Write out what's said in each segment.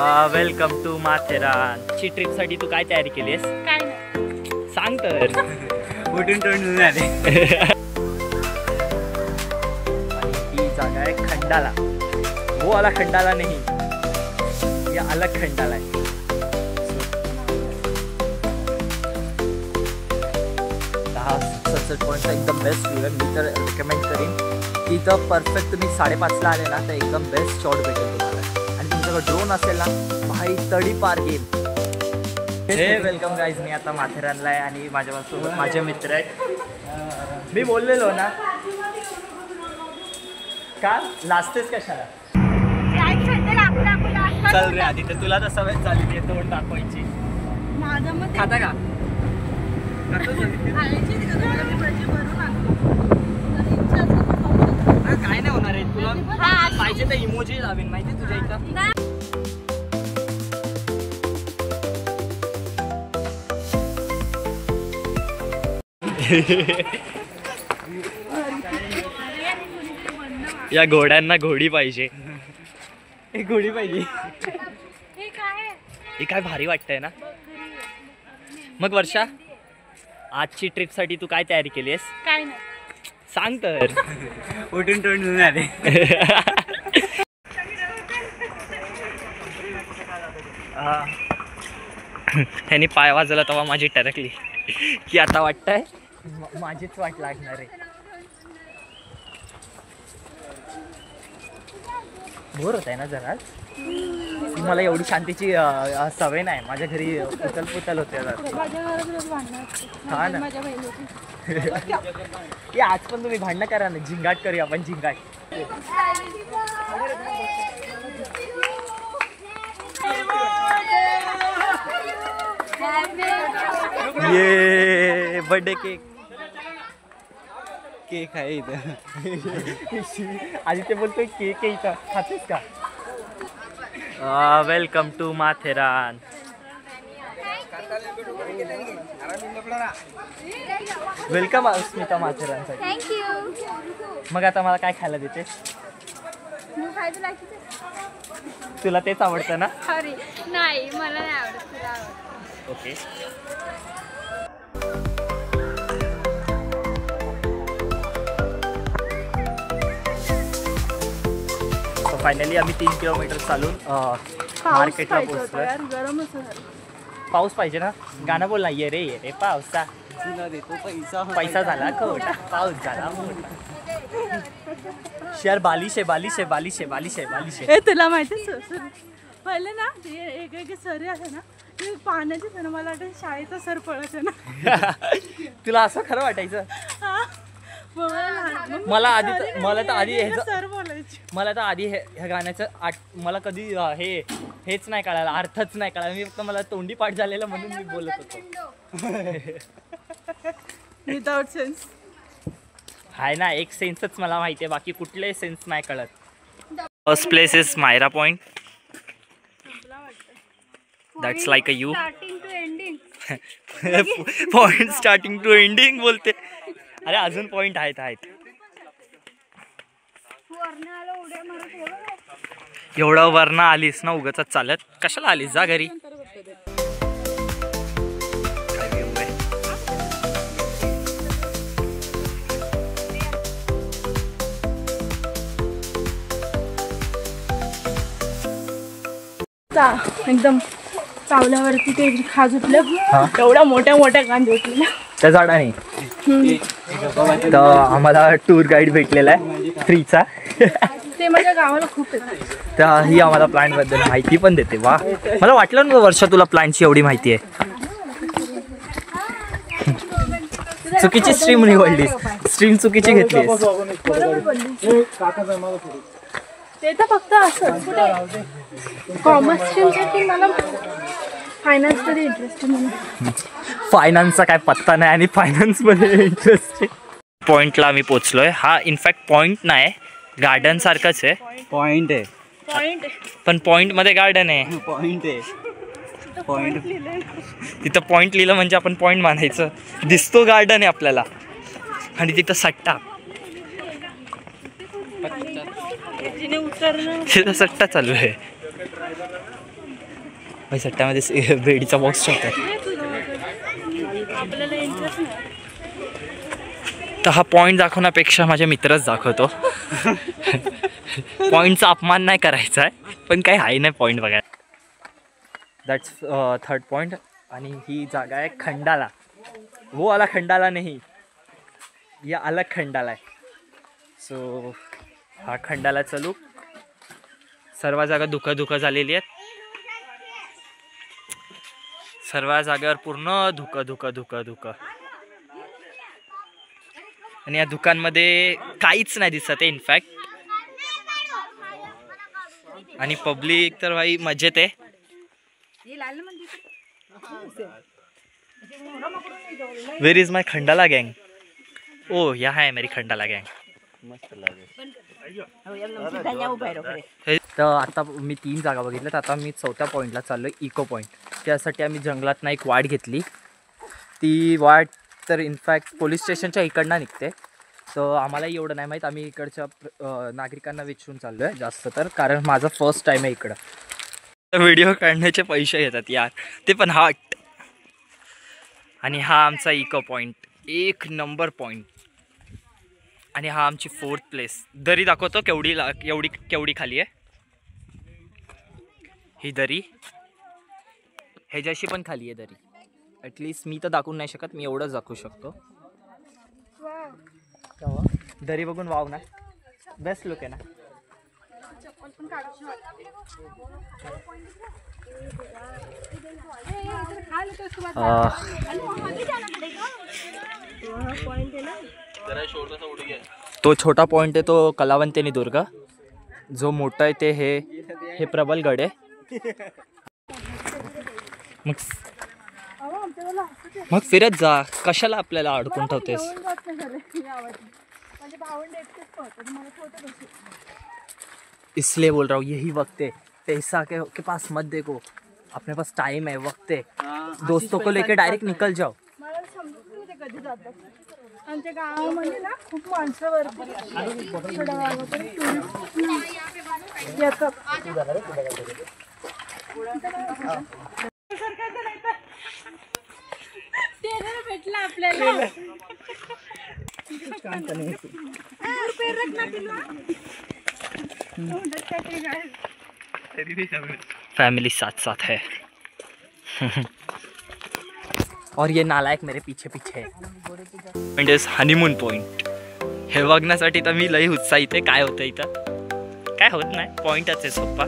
Welcome to Matheran ची trip साठी तू काय तयारी केलीस? काय नाही सांग तर. उठून तोंडून आले. ही जागा आहे खंडाला. वो आला खंडाला नाही, या अलग खंडाला आहे. हा सनसेट पॉईंटचा एकदम बेस्ट व्ह्यू आहे. मी तर रिकमेंड करीन की इथं परफेक्ट तुम्ही 5:30ला आले ना तर एकदम बेस्ट शॉट भेटेल तुम्हाला. आणि तुमच्याकडे ड्रोन असेल ना भाई तडी पार गेम. हे वेलकम गाईज, मी आता माथेरानला आहे आणि माझ्यासोबत माझे मित्र आहेत. मी बोललेलो ना का लाजतेस कशाला? चल रे आधी तर तुला तर सवय झाली आहे तोंड दाखवायची. खाता का? काय नाही होणार आहे तुला. पाहिजे तर इमोजी लावेन माहिती तुझ्या इथं. या घोड्यांना घोडी पाहिजे. एक घोडी पाहिजे. हे काय भारी वाटतंय ना. मग वर्षा, आजची ट्रिप साठी तू काय तयारी केलीस? काय नाही सांग तर. उठून तोंडून आले. ह्यानी पाय वाजवला तेव्हा माझी टरकली की आता वाटतंय माझीच वाट लागणार आहे. बोर होत आहे ना जरा. मला एवढी शांतीची सवय नाही. माझ्या घरी उचल पुचल होते. हा ना. आज पण तुम्ही भांडणं करा ना. झिंगाट करूया आपण. झिंगाट. ये बर्थडे केक. केक आहे इथं. आधी ते बोलतोय केक आहे इथं. खातेस का? Welcome to Matheran. Welcome Smita माथेरानसाठी. थँक्यू. मग आता मला काय खायला देते? तुला तेच आवडतं ना? अरे नाही, मला नाही आवडत. तुला आवडत. ओके. फायनली आम्ही 3 किलोमीटर चालून मार्केटला पोहोचलोय. पाऊस पाहिजे ना. गाणं बोल ना. ये रे पावसा. तुला देतो पैसा. पैसा झाला खोटा, पाऊस झाला मोठा. शेअर बालिश आहे. तुला माहिती पहिले ना एक सर आहे ना ते पाण्याचे सर. मला वाटतं शाळेचा सर पळत आहे ना. तुला असं खरं वाटायचं? मला तर आधी ह्या गाण्याचं मला कधी हेच नाही कळालं. अर्थच नाही कळाला. मी फक्त मला तोंडी पाठ झालेलं म्हणून मी बोलत होतो. विदाउट सेन्स हाय ना. एक सेन्सच मला माहिती आहे, बाकी कुठले सेन्स नाही कळत. फर्स्ट प्लेस इज मायरा point. That's like a U. Point starting to ending बोलते. अरे अजून पॉइंट आहेत. एवढं वरनं आलीस ना उगाच चालत. कशाला आलीस? जा घरी. एकदम चावल्यावरती ते खाज उठलं. एवढ्या मोठ्या कांदे उठलेल्या त्या झाडाने. तर आम्हाला टूर गाईड भेटलेला आहे फ्रीचा. ते माझ्या गावाला खूप येतात. तर ही आम्हाला प्लांट बद्दल माहिती पण देते. वा, मला वाटलं ना वर्षा तुला प्लांटची एवढी माहिती आहे. चुकीची स्ट्रीम निवडली. स्ट्रीम चुकीची घेतली. ते तर फक्त असं कुठे कॉमर्स स्ट्रीमसाठी मला फायनान्स तरी इंटरेस्ट आहे. फायनान्सचा काय पत्ता नाही आणि फायनान्समध्ये इंटरेस्ट आहे. पॉइंटला आम्ही पोचलोय. हा इनफॅक्ट पॉइंट नाही, गार्डन सारखंच आहे. पॉइंट आहे. पण पॉइंट मध्ये गार्डन आहे. पॉइंट आहे. पॉइंट तिथं पॉइंट लिहिलं म्हणजे आपण पॉइंट मानायचं. दिसतो गार्डन आहे आपल्याला. आणि तिथं सट्टा. तिथं सट्टा चालू आहे. मी सट्ट्यामध्ये बेडीचा बॉक्स ठेवत आहे. आपल्याला इंटरेस्ट नाही. तर हा पॉईंट दाखवण्यापेक्षा माझे मित्रच दाखवतो. पॉईंटचा अपमान नाही करायचा आहे, पण काही आहे नाही पॉईंट बघायला. That's third point. आणि ही जागा आहे खंडाला. वो आला खंडाला नाही, या अलग खंडाला आहे. सो हा खंडाला चालू. सर्व जागा धुकं झालेली आहेत. सर्व जागेवर पूर्ण धुकं. आणि या दुकानमध्ये काहीच नाही दिसत आहे इनफॅक्ट. आणि पब्लिक तर भाई मजेत आहे. वेर इज माय खंडाला गँग? ओ या है मेरी खंडाला गँग. तर आता मी 3 जागा बघितल्यात. आता मी 4थ्या पॉईंटला चाललो आहे, इको पॉईंट. त्यासाठी आम्ही जंगलातनं एक वाट घेतली. ती वाट तर इनफॅक्ट पोलीस स्टेशनच्या इकडनं निघते. तर आम्हालाही एवढं नाही माहीत. आम्ही इकडच्या नागरिकांना विचारून चाललो आहे जास्त तर, कारण माझा फर्स्ट टाईम आहे इकडं. व्हिडिओ काढण्याचे पैसे येतात यार, ते पण हॉट. आणि हा आमचा इको पॉईंट, 1 नंबर पॉईंट. आणि हा आमची 4th प्लेस. दरी दाखवतो केवढी खाली आहे ही दरी. ह्याच्याशी पण खाली आहे दरी. ॲटलिस्ट मी तर दाखवू नाही शकत, मी एवढंच दाखवू शकतो. दरी बघून वाव ना, बेस्ट लुक आहे ना. तो छोटा पॉइंट आहे तो कलावंतिनी दुर्ग. जो मोठा आहे ते हे प्रबलगड आहे. मग फिरत जा, कशाला आपल्याला अडकून ठेवतेस. इसलिए बोल रहा हूँ, यही वक्त है. पैसा के पास मत देखो, अपने पास टाइम है, वक्त है. दोस्तों को लेके डायरेक्ट निकल जाओ. आमच्या गावामध्ये ना खूप माणसं वरती येतात. भेटला आपल्याला. फैमिली साथ है. और ये नालायक मेरे पीछे है. Point is honeymoon point. हे बघण्यासाठी तर मी लई उत्साहित आहे. काय होतं इथं, काय होत नाही, पॉइंटच आहे सोप्पा.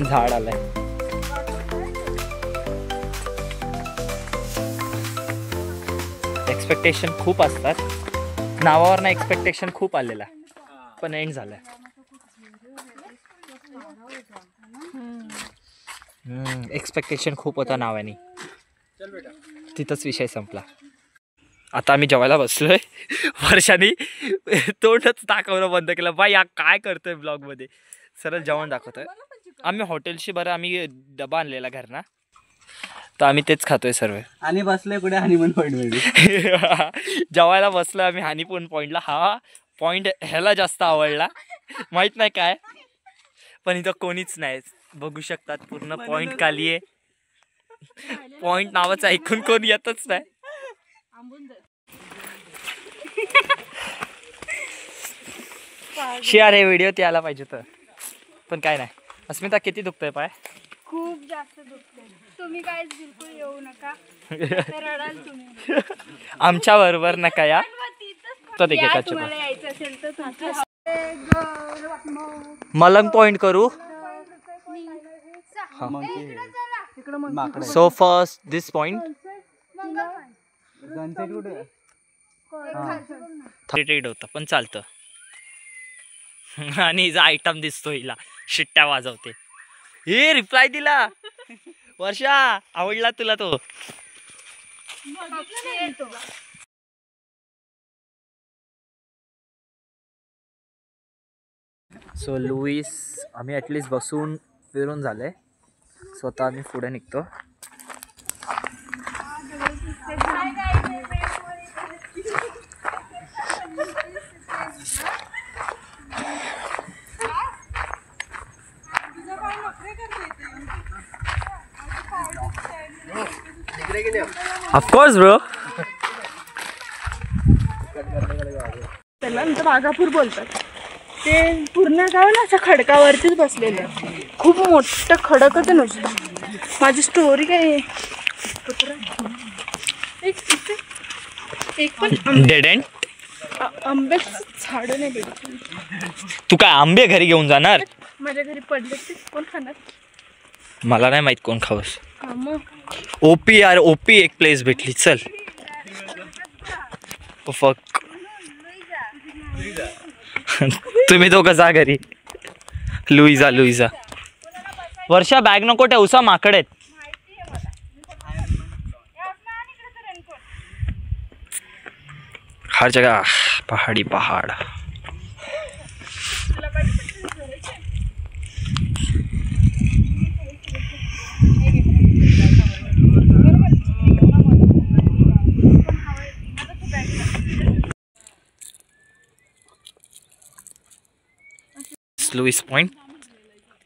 झाड आलंय. एक्सपेक्टेशन खूप असतात. नावावर ना एक्सपेक्टेशन खूप आलेला, पण एंड झालाय. एक्सपेक्टेशन खूप होता नावाने, तिथंच विषय संपला. आता आम्ही जेवायला बसलोय. वर्षाने तोंडच दाखवणं बंद केलं. बाई या काय करतोय ब्लॉगमध्ये. सरळ जेवण दाखवतोय. आम्ही हॉटेलशी बरं आम्ही डबा आणलेला घरना, तर आम्ही तेच खातोय सर्व. आणि बसलोय कुठे हनीमून पॉईंट मध्ये. जेवायला बसलो आम्ही हनीमून पॉईंटला. हा पॉईंट ह्याला जास्त आवडला, माहित नाही काय, पण इथं कोणीच नाही. बघू शकतात पूर्ण पॉईंट खाली आहे. पॉईंट नावाचं ऐकून कोण येतच नाही. शेअर हे व्हिडिओ ते आला पाहिजे तर, पण काय नाही. अस्मिता किती दुखतंय पाय? खूप जास्त दुखते. तुम्ही काय बिलकुल येऊ नका, रडाल तुम्ही. आमच्या बरोबर नका या. तर या, तुम्हाला यायचं असेल तर तुमचं. मलंग पॉइंट करू. सो फर्स्ट दिस पॉइंट ट्रेड होतं, पण चालतं. आणि हिचा आयटम दिसतो, हिला शिट्ट्या वाजवते. हे रिप्लाय दिला. वर्षा आवडला तुला तो? सो लुईस आम्ही ॲटलिस्ट बसून फिरून झाले. स्वतः आम्ही पुढे निघतो. Of course bro. त्याला नंतर वाघापूर बोलतात. ते पूर्ण गाव ना असं खडकावरतीच बसलेलं आहे. खूप मोठं खडकच नुसतं. माझी स्टोरी काय आहे? एक पण डेड एंड. आंब्याचं झाड नाही भेटली. तू काय आंबे घरी घेऊन जाणार? माझ्या घरी पडले ते कोण खाणार? मला नाही माहित कोण खावस. हा मग ओपी यार, ओपी एक प्लेस भेटली. चल फक. तुम्ही दोघं जा घरी. Luisa Luisa. वर्षा बॅग नको ठेवसा, माकड आहेत. हर जगह पहाड़ी पहाड़. Lewis point.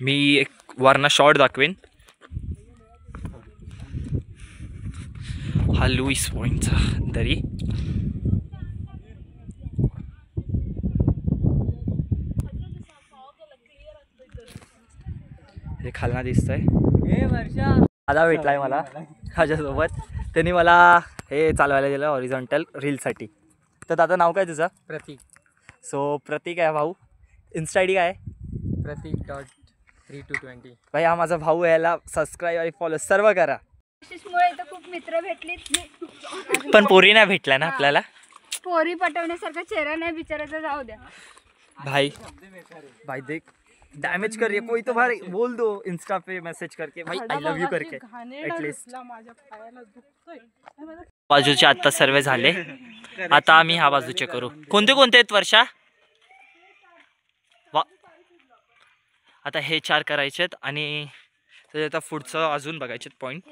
मी एक वरना शॉट दाखवेन. हा लुईस पॉइंटचा दरी. हे खालना दिसतंय. दादा भेटलाय मला माझ्यासोबत. त्यांनी मला हे चालवायला दिलं हॉरिझॉन्टल रीलसाठी. तर दादा नाव काय तुझं? प्रतीक. सो प्रतीक आहे भाऊ. इन्स्टा आय डी काय? प्रतीक.3220. भाई हा माझा भाऊ आहे. याला सबस्क्राईब आणि फॉलो सर्व करा. आशिषमुळे इथं खूप मित्र भेटलीत. पण पोरी नाही भेटला ना आपल्याला. पोरी पटवण्यासारखा चेहरा नाही बिचारायचा, जाऊ द्या. भाई भाई देख डैमेज कर रही है कोई तो भाई बोल दो इंस्टा पे मैसेज करके भाई आई लव यू करके एटलीस्ट. बाजूचे आता सर्वे झाले. आता आम्ही ह्या बाजूचे करू. कोणते कोणते आहेत वर्षा? वा. आता हे 4 करायचे आहेत आणि आता पुढचं अजून बघायचे पॉइंट.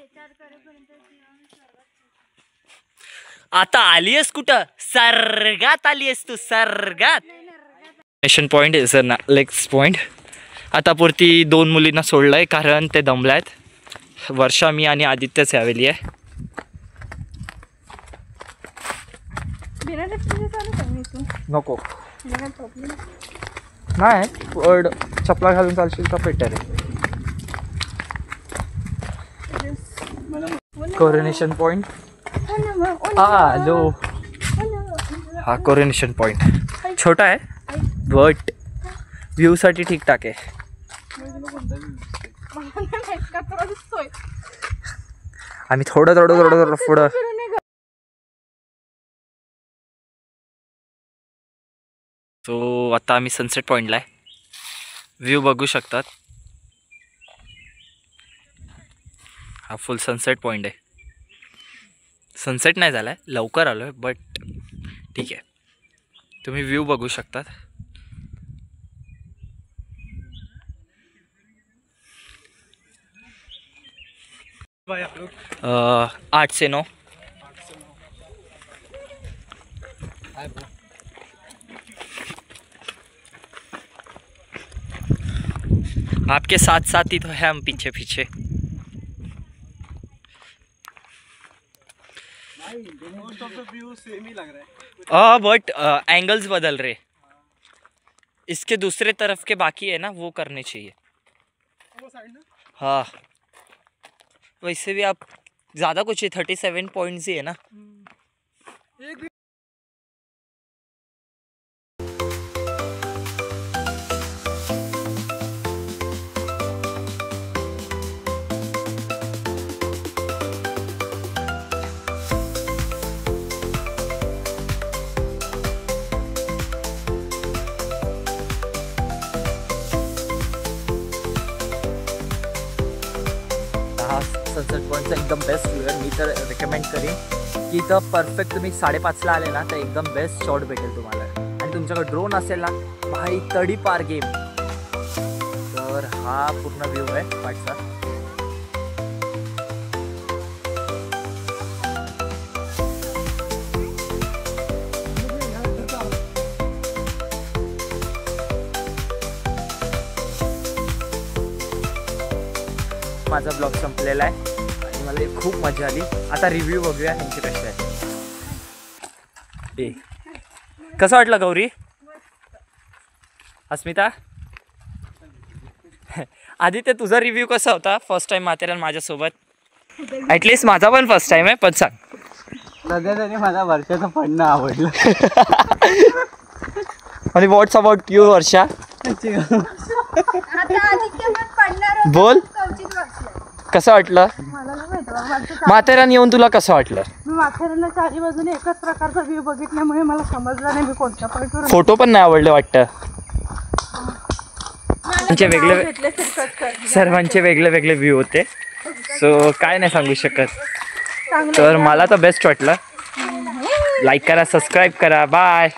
आता आलीयस कुठं? सर्गात आलीयस तू, सर्गात. Nation point is a next point. आता पुरती 2 मुलींना सोडलंय कारण ते दमलायत. वर्षा, मी आणि आदित्यच यावेळी आहे. नको नाही वर्ड चपला घालून चालशील का पेटर आहे. Coronation point. लो हा कोरोनेशन पॉइंट छोटा आहे बट व्ह्यू साठी ठीकठाक आहे. आम्ही थोडं पुढं. सो आता आम्ही सनसेट पॉइंटला आहे. व्ह्यू बघू शकतात. हा फुल सनसेट पॉइंट आहे. सनसेट नाही झाला आहे, लवकर आलो आहे बट ठीक आहे. तुम्ही व्ह्यू बघू शकतात. 8 से 9. आपके साथ साथ ही तो है, हम पीछे पीछे. बट एंगल्स बदल रहे. इसके दूसरे तरफ के बाकी है ना, वो करने चाहिए. हाँ वैसे भी आप ज़्यादा कुछ ही 37 पॉइंट्स ही है ना. सनसेट पॉईंटचा एकदम बेस्ट व्ह्यू आहे. मी तर रेकमेंड करीन की इथं परफेक्ट तुम्ही 5:30ला आले ना तर एकदम बेस्ट शॉट भेटेल तुम्हाला. आणि तुमच्याकडे ड्रोन असेल ना भाई तडी पार गेम. तर हा पूर्ण व्ह्यू आहे पाठचा. माझा ब्लॉग संपलेला आहे आणि मला त्यामुळे खूप मजा आली. आता रिव्ह्यू बघूया ह्यांचे कसे आहे. कसं वाटलं गौरी? अस्मिता? आदित्य तुझा रिव्ह्यू कसा होता? फर्स्ट टाइम माथेरान माझ्यासोबत. ॲटलिस्ट माझा पण फर्स्ट टाइम आहे, पण सांग. सध्या तरी मला वर्षाचं पडणं आवडलं. आणि व्हॉट्स अबाउट यू वर्षा? बोल, कसं वाटलं माथेरान येऊन? तुला कसं वाटलं? मी माथेरानच्या आजूबाजूने एकच प्रकारचा व्ह्यू बघितल्यामुळे मला समजलं नाही मी कोणत्या पॉईंटवर. फोटो पण नाही आवडले वाटतं. सर्वांचे वेगळे वेगळे व्ह्यू होते, सो काय नाही सांगू शकत. तर मला तर बेस्ट वाटलं. लाईक करा, सबस्क्राईब करा. बाय.